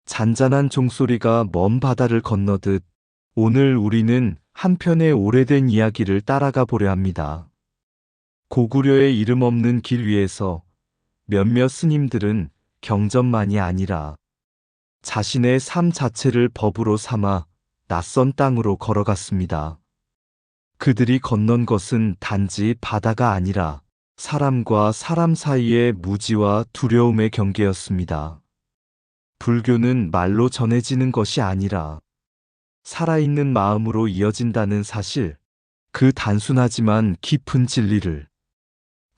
잔잔한 종소리가 먼 바다를 건너듯 오늘 우리는 한편의 오래된 이야기를 따라가 보려 합니다. 고구려의 이름 없는 길 위에서 몇몇 스님들은 경전만이 아니라 자신의 삶 자체를 법으로 삼아 낯선 땅으로 걸어갔습니다. 그들이 건넌 것은 단지 바다가 아니라 사람과 사람 사이의 무지와 두려움의 경계였습니다. 불교는 말로 전해지는 것이 아니라 살아있는 마음으로 이어진다는 사실, 그 단순하지만 깊은 진리를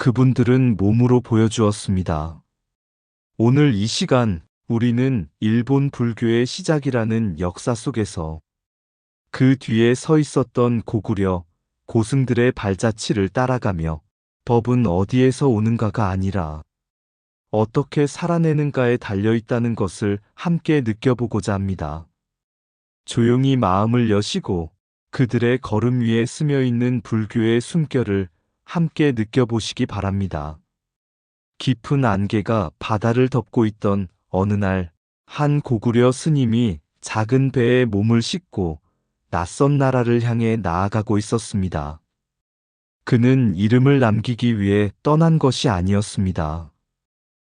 그분들은 몸으로 보여주었습니다. 오늘 이 시간 우리는 일본 불교의 시작이라는 역사 속에서 그 뒤에 서 있었던 고구려, 고승들의 발자취를 따라가며 법은 어디에서 오는가가 아니라 어떻게 살아내는가에 달려있다는 것을 함께 느껴보고자 합니다. 조용히 마음을 여시고 그들의 걸음 위에 스며있는 불교의 숨결을 함께 느껴보시기 바랍니다. 깊은 안개가 바다를 덮고 있던 어느 날, 한 고구려 스님이 작은 배에 몸을 싣고 낯선 나라를 향해 나아가고 있었습니다. 그는 이름을 남기기 위해 떠난 것이 아니었습니다.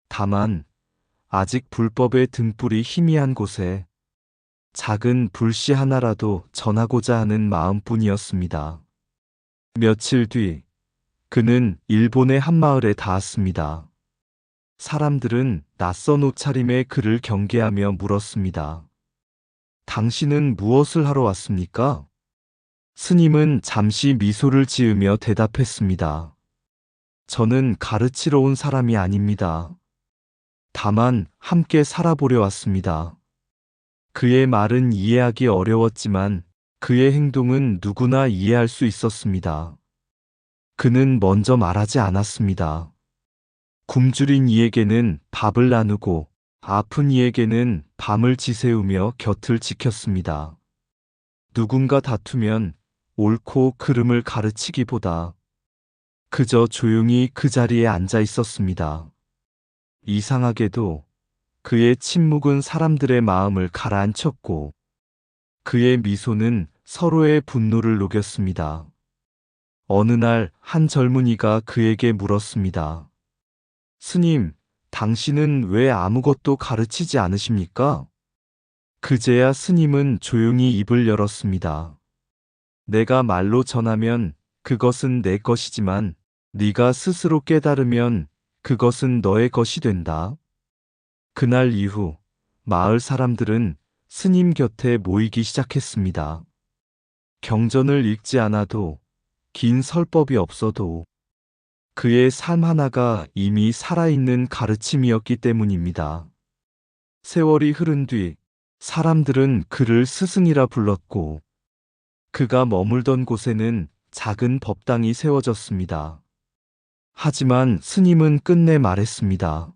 다만 아직 불법의 등불이 희미한 곳에 작은 불씨 하나라도 전하고자 하는 마음뿐이었습니다. 며칠 뒤 그는 일본의 한 마을에 닿았습니다. 사람들은 낯선 옷차림의 그를 경계하며 물었습니다. 당신은 무엇을 하러 왔습니까? 스님은 잠시 미소를 지으며 대답했습니다. 저는 가르치러 온 사람이 아닙니다. 다만 함께 살아보려 왔습니다. 그의 말은 이해하기 어려웠지만 그의 행동은 누구나 이해할 수 있었습니다. 그는 먼저 말하지 않았습니다. 굶주린 이에게는 밥을 나누고 아픈 이에게는 밤을 지새우며 곁을 지켰습니다. 누군가 다투면 옳고 그름을 가르치기보다 그저 조용히 그 자리에 앉아 있었습니다. 이상하게도 그의 침묵은 사람들의 마음을 가라앉혔고 그의 미소는 서로의 분노를 녹였습니다. 어느 날 한 젊은이가 그에게 물었습니다. 스님, 당신은 왜 아무것도 가르치지 않으십니까? 그제야 스님은 조용히 입을 열었습니다. 내가 말로 전하면 그것은 내 것이지만 네가 스스로 깨달으면 그것은 너의 것이 된다. 그날 이후 마을 사람들은 스님 곁에 모이기 시작했습니다. 경전을 읽지 않아도 긴 설법이 없어도 그의 삶 하나가 이미 살아있는 가르침이었기 때문입니다. 세월이 흐른 뒤 사람들은 그를 스승이라 불렀고 그가 머물던 곳에는 작은 법당이 세워졌습니다. 하지만 스님은 끝내 말했습니다.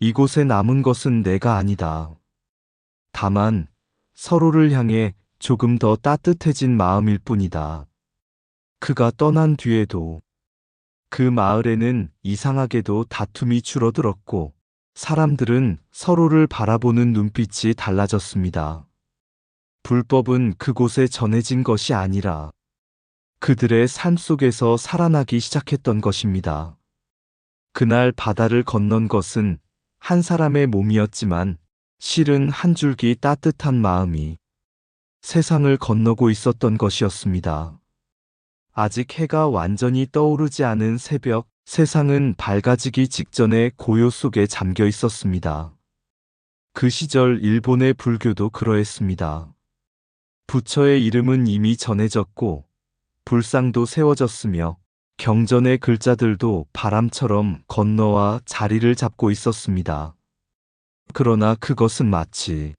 이곳에 남은 것은 내가 아니다. 다만 서로를 향해 조금 더 따뜻해진 마음일 뿐이다. 그가 떠난 뒤에도 그 마을에는 이상하게도 다툼이 줄어들었고 사람들은 서로를 바라보는 눈빛이 달라졌습니다. 불법은 그곳에 전해진 것이 아니라 그들의 삶 속에서 살아나기 시작했던 것입니다. 그날 바다를 건넌 것은 한 사람의 몸이었지만 실은 한 줄기 따뜻한 마음이 세상을 건너고 있었던 것이었습니다. 아직 해가 완전히 떠오르지 않은 새벽, 세상은 밝아지기 직전에 고요 속에 잠겨 있었습니다. 그 시절 일본의 불교도 그러했습니다. 부처의 이름은 이미 전해졌고 불상도 세워졌으며 경전의 글자들도 바람처럼 건너와 자리를 잡고 있었습니다. 그러나 그것은 마치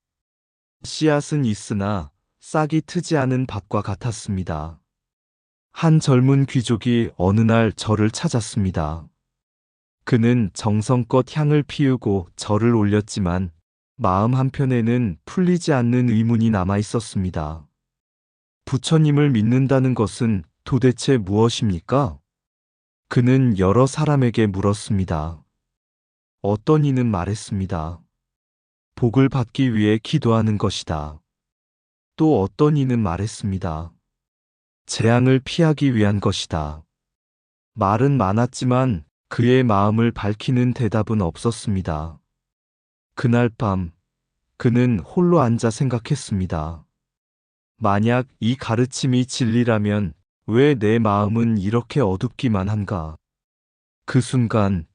씨앗은 있으나 싹이 트지 않은 밭과 같았습니다. 한 젊은 귀족이 어느 날 절을 찾았습니다. 그는 정성껏 향을 피우고 절을 올렸지만 마음 한편에는 풀리지 않는 의문이 남아 있었습니다. 부처님을 믿는다는 것은 도대체 무엇입니까? 그는 여러 사람에게 물었습니다. 어떤 이는 말했습니다. 복을 받기 위해 기도하는 것이다. 또 어떤 이는 말했습니다. 재앙을 피하기 위한 것이다. 말은 많았지만 그의 마음을 밝히는 대답은 없었습니다. 그날 밤 그는 홀로 앉아 생각했습니다. 만약 이 가르침이 진리라면 왜 내 마음은 이렇게 어둡기만 한가? 그 순간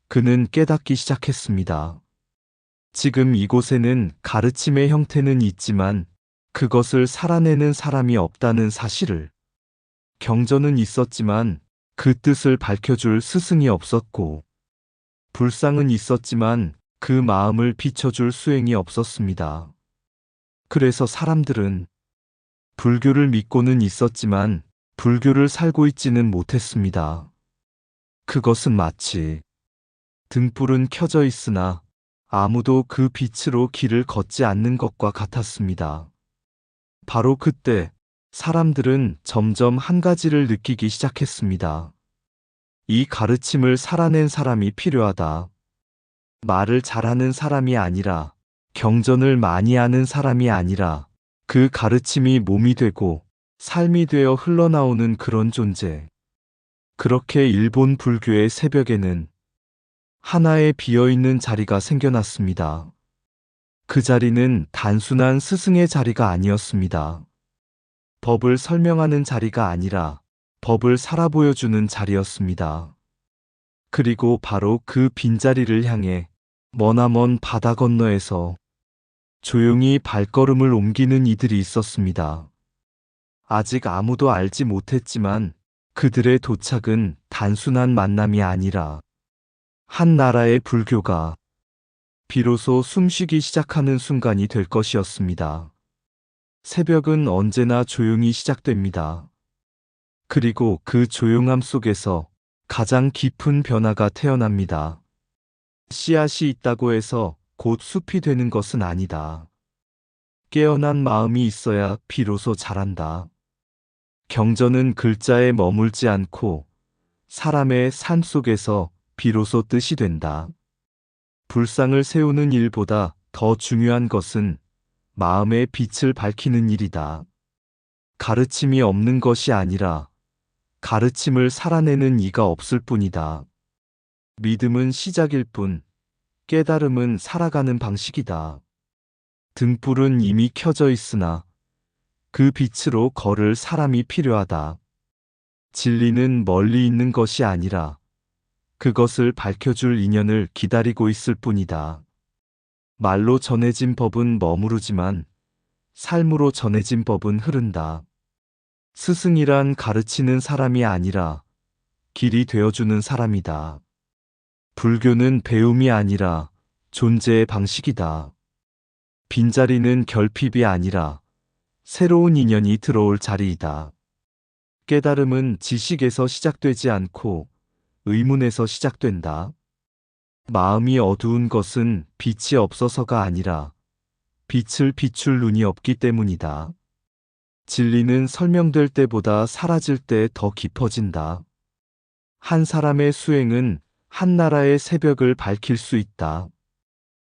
그는 깨닫기 시작했습니다. 지금 이곳에는 가르침의 형태는 있지만 그것을 살아내는 사람이 없다는 사실을. 경전은 있었지만 그 뜻을 밝혀줄 스승이 없었고, 불상은 있었지만 그 마음을 비춰줄 수행이 없었습니다. 그래서 사람들은 불교를 믿고는 있었지만 불교를 살고 있지는 못했습니다. 그것은 마치 등불은 켜져 있으나 아무도 그 빛으로 길을 걷지 않는 것과 같았습니다. 바로 그때 사람들은 점점 한 가지를 느끼기 시작했습니다. 이 가르침을 살아낸 사람이 필요하다. 말을 잘하는 사람이 아니라, 경전을 많이 하는 사람이 아니라 그 가르침이 몸이 되고 삶이 되어 흘러나오는 그런 존재. 그렇게 일본 불교의 새벽에는 하나의 비어있는 자리가 생겨났습니다. 그 자리는 단순한 스승의 자리가 아니었습니다. 법을 설명하는 자리가 아니라 법을 살아 보여주는 자리였습니다. 그리고 바로 그 빈자리를 향해 머나먼 바다 건너에서 조용히 발걸음을 옮기는 이들이 있었습니다. 아직 아무도 알지 못했지만 그들의 도착은 단순한 만남이 아니라 한 나라의 불교가 비로소 숨쉬기 시작하는 순간이 될 것이었습니다. 새벽은 언제나 조용히 시작됩니다. 그리고 그 조용함 속에서 가장 깊은 변화가 태어납니다. 씨앗이 있다고 해서 곧 숲이 되는 것은 아니다. 깨어난 마음이 있어야 비로소 자란다. 경전은 글자에 머물지 않고 사람의 삶 속에서 비로소 뜻이 된다. 불상을 세우는 일보다 더 중요한 것은 마음의 빛을 밝히는 일이다. 가르침이 없는 것이 아니라 가르침을 살아내는 이가 없을 뿐이다. 믿음은 시작일 뿐, 깨달음은 살아가는 방식이다. 등불은 이미 켜져 있으나 그 빛으로 걸을 사람이 필요하다. 진리는 멀리 있는 것이 아니라 그것을 밝혀줄 인연을 기다리고 있을 뿐이다. 말로 전해진 법은 머무르지만 삶으로 전해진 법은 흐른다. 스승이란 가르치는 사람이 아니라 길이 되어주는 사람이다. 불교는 배움이 아니라 존재의 방식이다. 빈자리는 결핍이 아니라 새로운 인연이 들어올 자리이다. 깨달음은 지식에서 시작되지 않고 의문에서 시작된다. 마음이 어두운 것은 빛이 없어서가 아니라 빛을 비출 눈이 없기 때문이다. 진리는 설명될 때보다 사라질 때 더 깊어진다. 한 사람의 수행은 한 나라의 새벽을 밝힐 수 있다.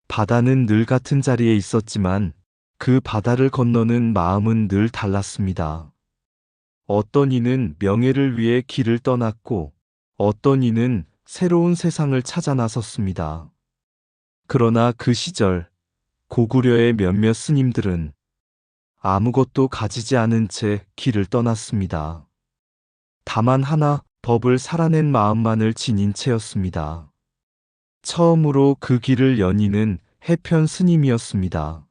바다는 늘 같은 자리에 있었지만 그 바다를 건너는 마음은 늘 달랐습니다. 어떤 이는 명예를 위해 길을 떠났고 어떤 이는 새로운 세상을 찾아 나섰습니다. 그러나 그 시절 고구려의 몇몇 스님들은 아무것도 가지지 않은 채 길을 떠났습니다. 다만 하나, 법을 살아낸 마음만을 지닌 채였습니다. 처음으로 그 길을 연이는 해편 스님이었습니다.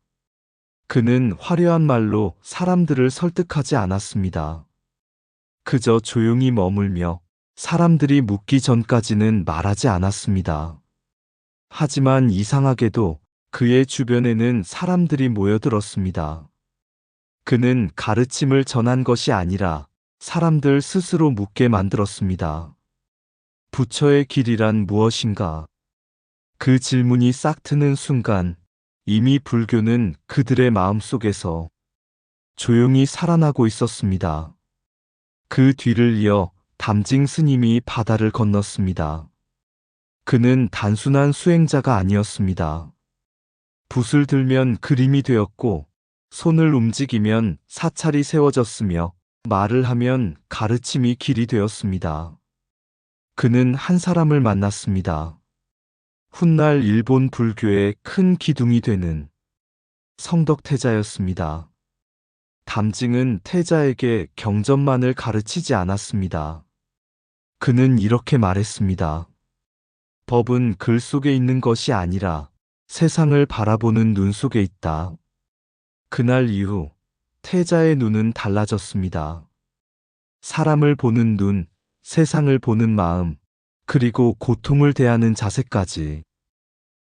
그는 화려한 말로 사람들을 설득하지 않았습니다. 그저 조용히 머물며 사람들이 묻기 전까지는 말하지 않았습니다. 하지만 이상하게도 그의 주변에는 사람들이 모여들었습니다. 그는 가르침을 전한 것이 아니라 사람들 스스로 묻게 만들었습니다. 부처의 길이란 무엇인가? 그 질문이 싹 트는 순간 이미 불교는 그들의 마음속에서 조용히 살아나고 있었습니다. 그 뒤를 이어 담징 스님이 바다를 건넜습니다. 그는 단순한 수행자가 아니었습니다. 붓을 들면 그림이 되었고, 손을 움직이면 사찰이 세워졌으며, 말을 하면 가르침이 길이 되었습니다. 그는 한 사람을 만났습니다. 훗날 일본 불교의 큰 기둥이 되는 성덕태자였습니다. 담징은 태자에게 경전만을 가르치지 않았습니다. 그는 이렇게 말했습니다. 법은 글 속에 있는 것이 아니라 세상을 바라보는 눈 속에 있다. 그날 이후 태자의 눈은 달라졌습니다. 사람을 보는 눈, 세상을 보는 마음, 그리고 고통을 대하는 자세까지.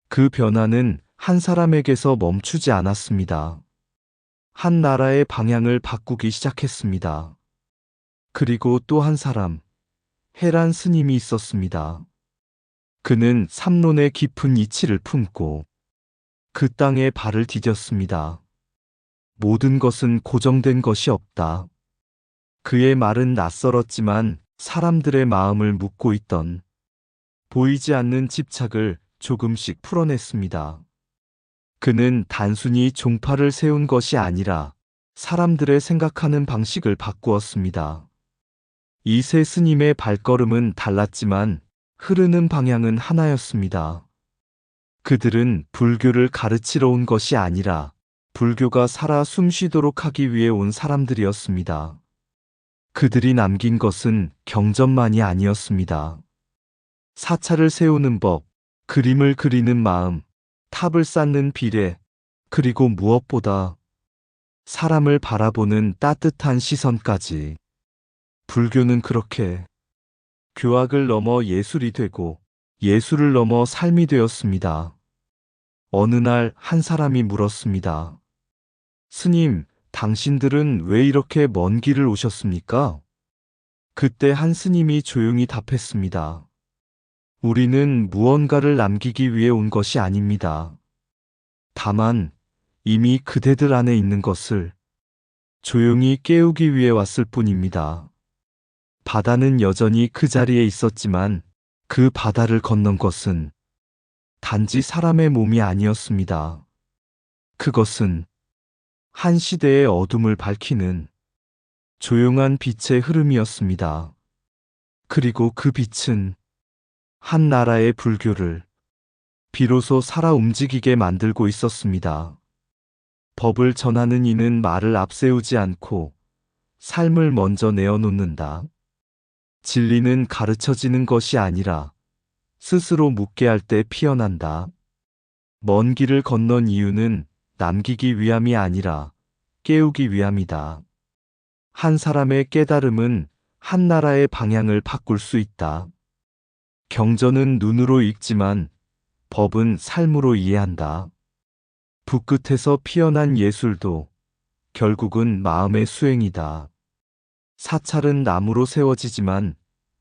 그 변화는 한 사람에게서 멈추지 않았습니다. 한 나라의 방향을 바꾸기 시작했습니다. 그리고 또 한 사람, 해란 스님이 있었습니다. 그는 삼론의 깊은 이치를 품고 그 땅에 발을 디뎠습니다. 모든 것은 고정된 것이 없다. 그의 말은 낯설었지만 사람들의 마음을 묶고 있던 보이지 않는 집착을 조금씩 풀어냈습니다. 그는 단순히 종파를 세운 것이 아니라 사람들의 생각하는 방식을 바꾸었습니다. 이 세 스님의 발걸음은 달랐지만 흐르는 방향은 하나였습니다. 그들은 불교를 가르치러 온 것이 아니라 불교가 살아 숨쉬도록 하기 위해 온 사람들이었습니다. 그들이 남긴 것은 경전만이 아니었습니다. 사찰을 세우는 법, 그림을 그리는 마음, 탑을 쌓는 비례, 그리고 무엇보다 사람을 바라보는 따뜻한 시선까지. 불교는 그렇게 교학을 넘어 예술이 되고 예술을 넘어 삶이 되었습니다. 어느 날 한 사람이 물었습니다. 스님, 당신들은 왜 이렇게 먼 길을 오셨습니까? 그때 한 스님이 조용히 답했습니다. 우리는 무언가를 남기기 위해 온 것이 아닙니다. 다만 이미 그대들 안에 있는 것을 조용히 깨우기 위해 왔을 뿐입니다. 바다는 여전히 그 자리에 있었지만 그 바다를 건넌 것은 단지 사람의 몸이 아니었습니다. 그것은 한 시대의 어둠을 밝히는 조용한 빛의 흐름이었습니다. 그리고 그 빛은 한 나라의 불교를 비로소 살아 움직이게 만들고 있었습니다. 법을 전하는 이는 말을 앞세우지 않고 삶을 먼저 내어놓는다. 진리는 가르쳐지는 것이 아니라 스스로 묻게 할 때 피어난다. 먼 길을 건넌 이유는 남기기 위함이 아니라 깨우기 위함이다. 한 사람의 깨달음은 한 나라의 방향을 바꿀 수 있다. 경전은 눈으로 읽지만 법은 삶으로 이해한다. 붓끝에서 피어난 예술도 결국은 마음의 수행이다. 사찰은 나무로 세워지지만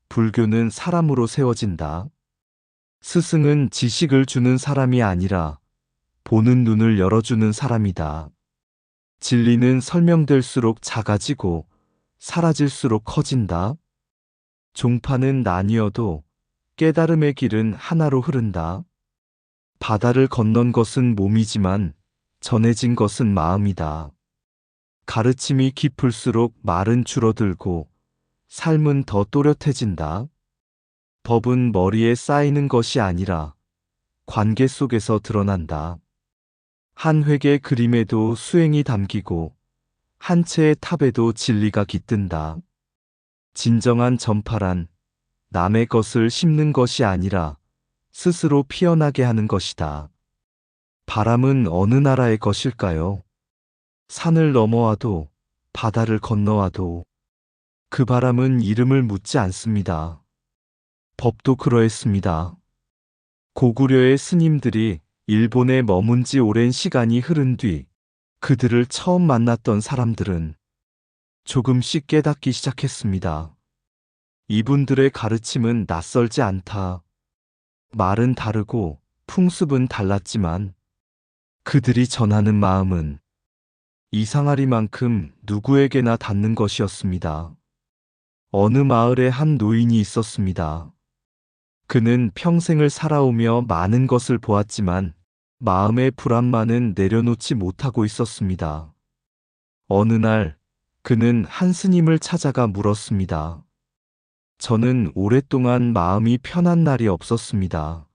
불교는 사람으로 세워진다. 스승은 지식을 주는 사람이 아니라 보는 눈을 열어주는 사람이다. 진리는 설명될수록 작아지고 사라질수록 커진다. 종파는 나뉘어도 깨달음의 길은 하나로 흐른다. 바다를 건넌 것은 몸이지만 전해진 것은 마음이다. 가르침이 깊을수록 말은 줄어들고 삶은 더 또렷해진다. 법은 머리에 쌓이는 것이 아니라 관계 속에서 드러난다. 한 획의 그림에도 수행이 담기고 한 채의 탑에도 진리가 깃든다. 진정한 전파란 남의 것을 심는 것이 아니라 스스로 피어나게 하는 것이다. 바람은 어느 나라의 것일까요? 산을 넘어와도 바다를 건너와도 그 바람은 이름을 묻지 않습니다. 법도 그러했습니다. 고구려의 스님들이 일본에 머문 지 오랜 시간이 흐른 뒤 그들을 처음 만났던 사람들은 조금씩 깨닫기 시작했습니다. 이분들의 가르침은 낯설지 않다. 말은 다르고 풍습은 달랐지만 그들이 전하는 마음은 이상하리만큼 누구에게나 닿는 것이었습니다. 어느 마을에 한 노인이 있었습니다. 그는 평생을 살아오며 많은 것을 보았지만 마음의 불안만은 내려놓지 못하고 있었습니다. 어느 날 그는 한 스님을 찾아가 물었습니다. 저는 오랫동안 마음이 편한 날이 없었습니다.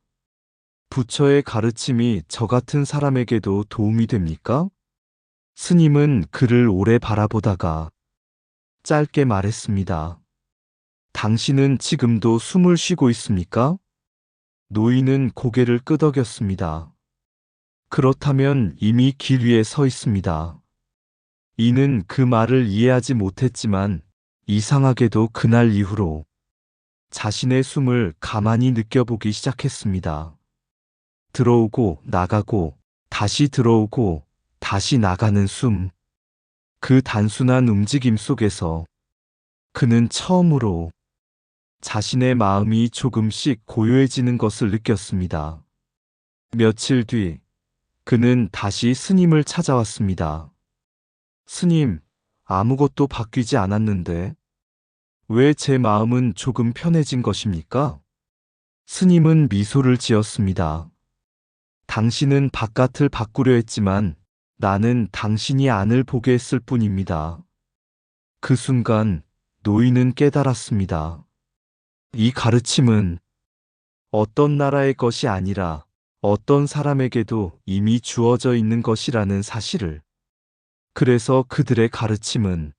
부처의 가르침이 저 같은 사람에게도 도움이 됩니까? 스님은 그를 오래 바라보다가 짧게 말했습니다. 당신은 지금도 숨을 쉬고 있습니까? 노인은 고개를 끄덕였습니다. 그렇다면 이미 길 위에 서 있습니다. 이는 그 말을 이해하지 못했지만 이상하게도 그날 이후로 자신의 숨을 가만히 느껴보기 시작했습니다. 들어오고 나가고 다시 들어오고 다시 나가는 숨. 그 단순한 움직임 속에서 그는 처음으로 자신의 마음이 조금씩 고요해지는 것을 느꼈습니다. 며칠 뒤 그는 다시 스님을 찾아왔습니다. 스님, 아무것도 바뀌지 않았는데 왜 제 마음은 조금 편해진 것입니까? 스님은 미소를 지었습니다. 당신은 바깥을 바꾸려 했지만 나는 당신이 안을 보게 했을 뿐입니다. 그 순간 노인은 깨달았습니다. 이 가르침은 어떤 나라의 것이 아니라 어떤 사람에게도 이미 주어져 있는 것이라는 사실을. 그래서 그들의 가르침은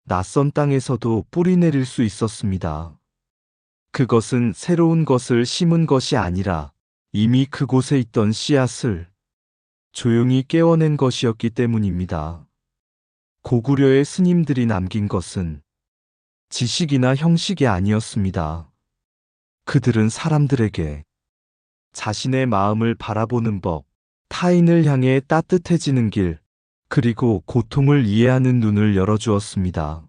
낯선 땅에서도 뿌리 내릴 수 있었습니다. 그것은 새로운 것을 심은 것이 아니라 이미 그곳에 있던 씨앗을 조용히 깨워낸 것이었기 때문입니다. 고구려의 스님들이 남긴 것은 지식이나 형식이 아니었습니다. 그들은 사람들에게 자신의 마음을 바라보는 법, 타인을 향해 따뜻해지는 길, 그리고 고통을 이해하는 눈을 열어주었습니다.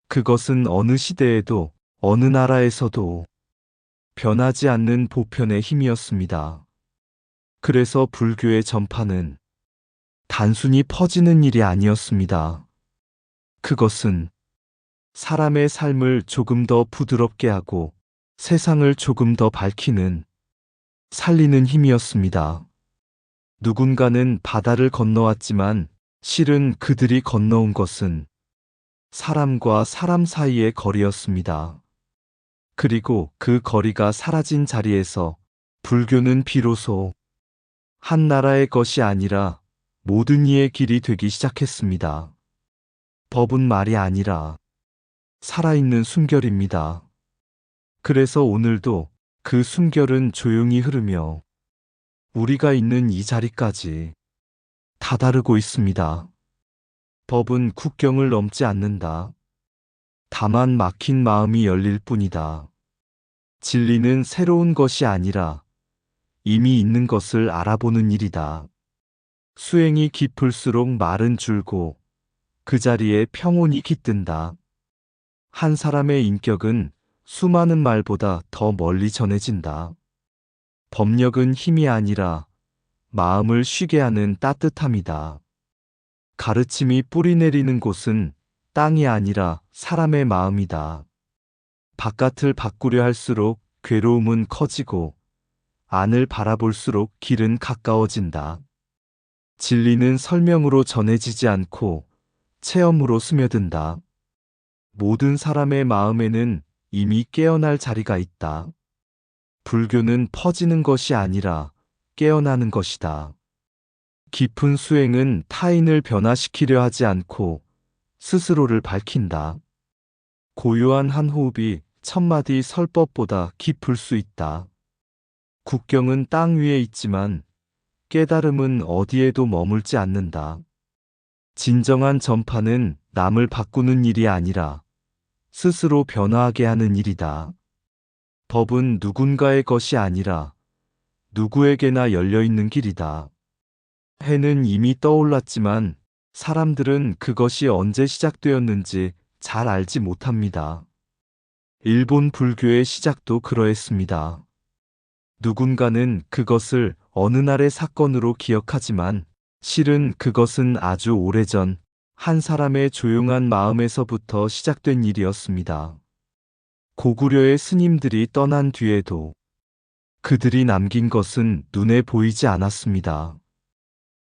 그것은 어느 시대에도 어느 나라에서도 변하지 않는 보편의 힘이었습니다. 그래서 불교의 전파는 단순히 퍼지는 일이 아니었습니다. 그것은 사람의 삶을 조금 더 부드럽게 하고 세상을 조금 더 밝히는, 살리는 힘이었습니다. 누군가는 바다를 건너왔지만 실은 그들이 건너온 것은 사람과 사람 사이의 거리였습니다. 그리고 그 거리가 사라진 자리에서 불교는 비로소 한 나라의 것이 아니라 모든 이의 길이 되기 시작했습니다. 법은 말이 아니라 살아있는 숨결입니다. 그래서 오늘도 그 숨결은 조용히 흐르며 우리가 있는 이 자리까지 다다르고 있습니다. 법은 국경을 넘지 않는다. 다만 막힌 마음이 열릴 뿐이다. 진리는 새로운 것이 아니라 이미 있는 것을 알아보는 일이다. 수행이 깊을수록 말은 줄고 그 자리에 평온이 깃든다. 한 사람의 인격은 수많은 말보다 더 멀리 전해진다. 법력은 힘이 아니라 마음을 쉬게 하는 따뜻함이다. 가르침이 뿌리 내리는 곳은 땅이 아니라 사람의 마음이다. 바깥을 바꾸려 할수록 괴로움은 커지고 안을 바라볼수록 길은 가까워진다. 진리는 설명으로 전해지지 않고 체험으로 스며든다. 모든 사람의 마음에는 이미 깨어날 자리가 있다. 불교는 퍼지는 것이 아니라 깨어나는 것이다. 깊은 수행은 타인을 변화시키려 하지 않고 스스로를 밝힌다. 고요한 한 호흡이 천마디 설법보다 깊을 수 있다. 국경은 땅 위에 있지만 깨달음은 어디에도 머물지 않는다. 진정한 전파는 남을 바꾸는 일이 아니라 스스로 변화하게 하는 일이다. 법은 누군가의 것이 아니라 누구에게나 열려있는 길이다. 해는 이미 떠올랐지만 사람들은 그것이 언제 시작되었는지 잘 알지 못합니다. 일본 불교의 시작도 그러했습니다. 누군가는 그것을 어느 날의 사건으로 기억하지만 실은 그것은 아주 오래전 한 사람의 조용한 마음에서부터 시작된 일이었습니다. 고구려의 스님들이 떠난 뒤에도 그들이 남긴 것은 눈에 보이지 않았습니다.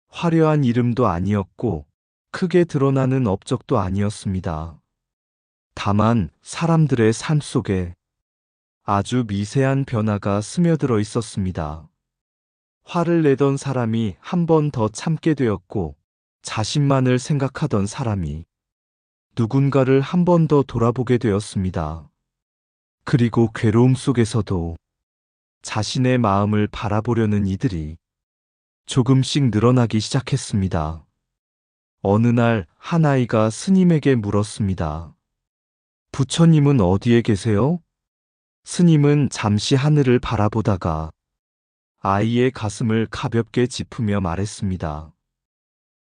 화려한 이름도 아니었고 크게 드러나는 업적도 아니었습니다. 다만 사람들의 삶 속에 아주 미세한 변화가 스며들어 있었습니다. 화를 내던 사람이 한 번 더 참게 되었고, 자신만을 생각하던 사람이 누군가를 한 번 더 돌아보게 되었습니다. 그리고 괴로움 속에서도 자신의 마음을 바라보려는 이들이 조금씩 늘어나기 시작했습니다. 어느 날 한 아이가 스님에게 물었습니다. 부처님은 어디에 계세요? 스님은 잠시 하늘을 바라보다가 아이의 가슴을 가볍게 짚으며 말했습니다.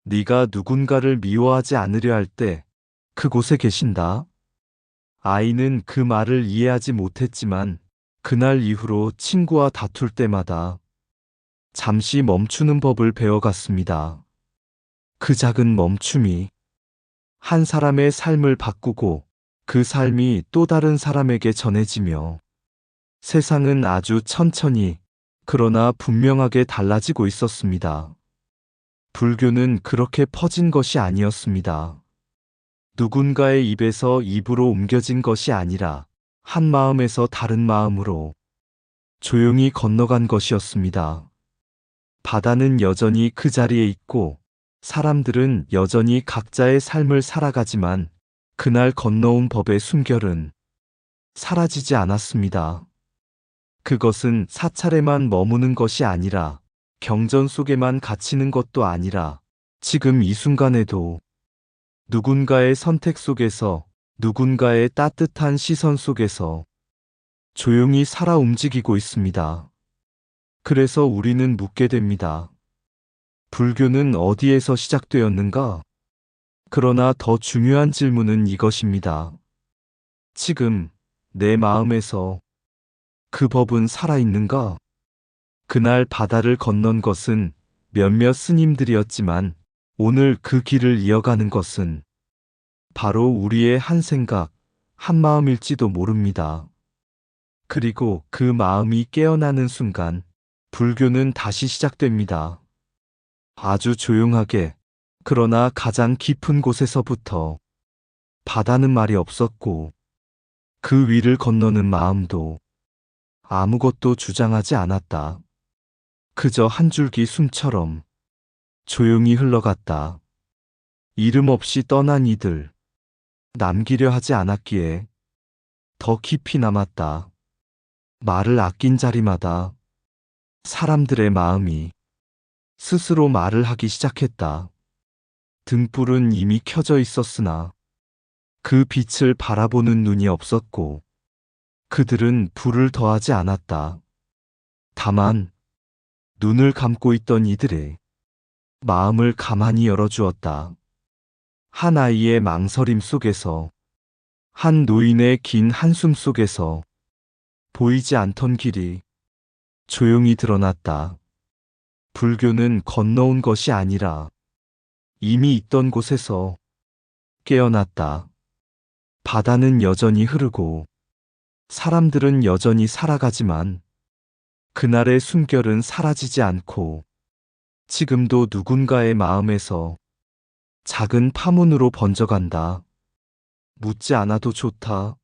네가 누군가를 미워하지 않으려 할 때 그곳에 계신다. 아이는 그 말을 이해하지 못했지만 그날 이후로 친구와 다툴 때마다 잠시 멈추는 법을 배워갔습니다. 그 작은 멈춤이 한 사람의 삶을 바꾸고 그 삶이 또 다른 사람에게 전해지며 세상은 아주 천천히 그러나 분명하게 달라지고 있었습니다. 불교는 그렇게 퍼진 것이 아니었습니다. 누군가의 입에서 입으로 옮겨진 것이 아니라 한 마음에서 다른 마음으로 조용히 건너간 것이었습니다. 바다는 여전히 그 자리에 있고 사람들은 여전히 각자의 삶을 살아가지만 그날 건너온 법의 숨결은 사라지지 않았습니다. 그것은 사찰에만 머무는 것이 아니라 경전 속에만 갇히는 것도 아니라 지금 이 순간에도 누군가의 선택 속에서 누군가의 따뜻한 시선 속에서 조용히 살아 움직이고 있습니다. 그래서 우리는 묻게 됩니다. 불교는 어디에서 시작되었는가? 그러나 더 중요한 질문은 이것입니다. 지금 내 마음에서 그 법은 살아있는가? 그날 바다를 건넌 것은 몇몇 스님들이었지만 오늘 그 길을 이어가는 것은 바로 우리의 한 생각, 한 마음일지도 모릅니다. 그리고 그 마음이 깨어나는 순간 불교는 다시 시작됩니다. 아주 조용하게, 그러나 가장 깊은 곳에서부터 바다는 말이 없었고 그 위를 건너는 마음도 아무것도 주장하지 않았다. 그저 한 줄기 숨처럼 조용히 흘러갔다. 이름 없이 떠난 이들, 남기려 하지 않았기에 더 깊이 남았다. 말을 아낀 자리마다 사람들의 마음이 스스로 말을 하기 시작했다. 등불은 이미 켜져 있었으나 그 빛을 바라보는 눈이 없었고 그들은 불을 더하지 않았다. 다만 눈을 감고 있던 이들의 마음을 가만히 열어주었다. 한 아이의 망설임 속에서, 한 노인의 긴 한숨 속에서 보이지 않던 길이 조용히 드러났다. 불교는 건너온 것이 아니라 이미 있던 곳에서 깨어났다. 바다는 여전히 흐르고 사람들은 여전히 살아가지만 그날의 숨결은 사라지지 않고 지금도 누군가의 마음에서 작은 파문으로 번져간다. 묻지 않아도 좋다.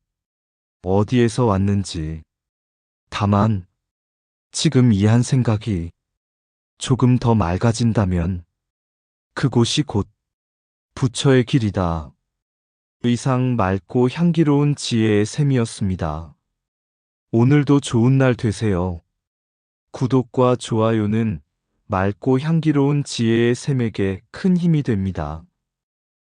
어디에서 왔는지. 다만 지금 이 한 생각이 조금 더 맑아진다면 그곳이 곧 부처의 길이다. 의상 맑고 향기로운 지혜의 샘이었습니다. 오늘도 좋은 날 되세요. 구독과 좋아요는 맑고 향기로운 지혜의 샘에게 큰 힘이 됩니다.